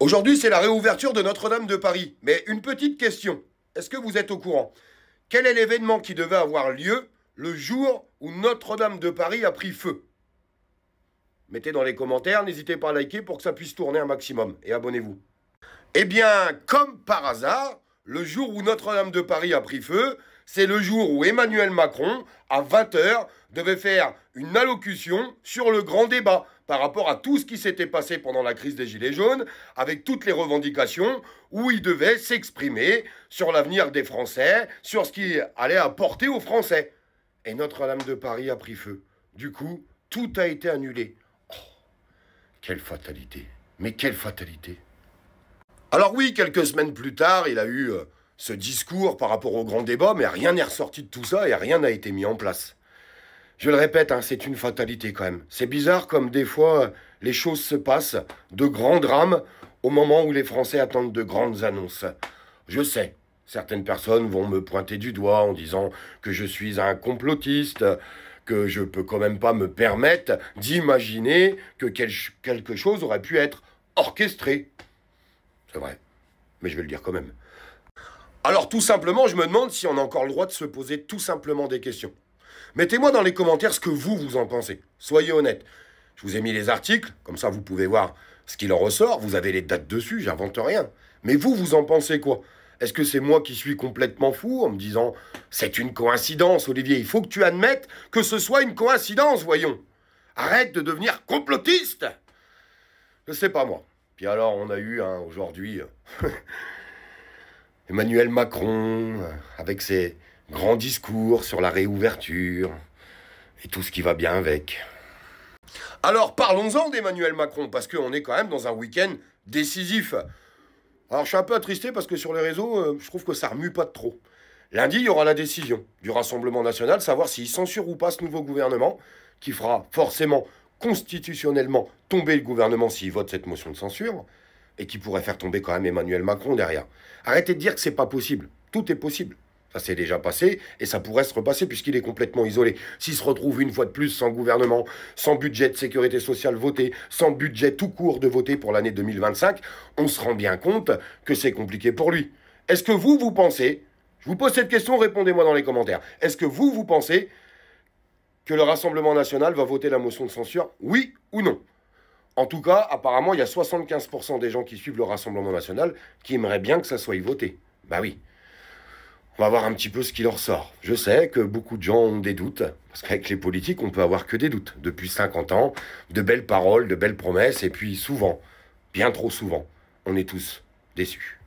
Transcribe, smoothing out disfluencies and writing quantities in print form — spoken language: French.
Aujourd'hui, c'est la réouverture de Notre-Dame de Paris. Mais une petite question. Est-ce que vous êtes au courant? Quel est l'événement qui devait avoir lieu le jour où Notre-Dame de Paris a pris feu? Mettez dans les commentaires, n'hésitez pas à liker pour que ça puisse tourner un maximum. Et abonnez-vous. Eh bien, comme par hasard, le jour où Notre-Dame de Paris a pris feu, c'est le jour où Emmanuel Macron, à 20 h, devait faire une allocution sur le grand débat par rapport à tout ce qui s'était passé pendant la crise des Gilets jaunes, avec toutes les revendications, où il devait s'exprimer sur l'avenir des Français, sur ce qu'il allait apporter aux Français. Et Notre-Dame de Paris a pris feu. Du coup, tout a été annulé. Oh, quelle fatalité! Mais quelle fatalité! Alors oui, quelques semaines plus tard, il a eu ce discours par rapport au grand débat, mais rien n'est ressorti de tout ça et rien n'a été mis en place. Je le répète, hein, c'est une fatalité quand même. C'est bizarre comme des fois les choses se passent, de grands drames, au moment où les Français attendent de grandes annonces. Je sais, certaines personnes vont me pointer du doigt en disant que je suis un complotiste, que je peux quand même pas me permettre d'imaginer que quelque chose aurait pu être orchestré. C'est vrai, mais je vais le dire quand même. Alors tout simplement, je me demande si on a encore le droit de se poser tout simplement des questions. Mettez-moi dans les commentaires ce que vous en pensez. Soyez honnête. Je vous ai mis les articles, comme ça vous pouvez voir ce qu'il en ressort. Vous avez les dates dessus, j'invente rien. Mais vous en pensez quoi? Est-ce que c'est moi qui suis complètement fou en me disant « C'est une coïncidence, Olivier, il faut que tu admettes que ce soit une coïncidence, voyons. Arrête de devenir complotiste !» Je sais pas moi. Puis alors, on a eu aujourd'hui Emmanuel Macron avec ses grands discours sur la réouverture et tout ce qui va bien avec. Alors, parlons-en d'Emmanuel Macron, parce qu'on est quand même dans un week-end décisif. Alors, je suis un peu attristé parce que sur les réseaux, je trouve que ça remue pas de trop. Lundi, il y aura la décision du Rassemblement national, savoir s'il censure ou pas ce nouveau gouvernement, qui fera forcément constitutionnellement tomber le gouvernement s'il vote cette motion de censure, et qui pourrait faire tomber quand même Emmanuel Macron derrière. Arrêtez de dire que c'est pas possible. Tout est possible. Ça s'est déjà passé, et ça pourrait se repasser puisqu'il est complètement isolé. S'il se retrouve une fois de plus sans gouvernement, sans budget de sécurité sociale voté, sans budget tout court de voter pour l'année 2025, on se rend bien compte que c'est compliqué pour lui. Est-ce que vous pensez, je vous pose cette question, répondez-moi dans les commentaires, est-ce que vous pensez que le Rassemblement national va voter la motion de censure, oui ou non? En tout cas, apparemment, il y a 75% des gens qui suivent le Rassemblement national qui aimeraient bien que ça soit voté. Bah oui. On va voir un petit peu ce qui leur sort. Je sais que beaucoup de gens ont des doutes, parce qu'avec les politiques, on peut avoir que des doutes. Depuis 50 ans, de belles paroles, de belles promesses, et puis souvent, bien trop souvent, on est tous déçus.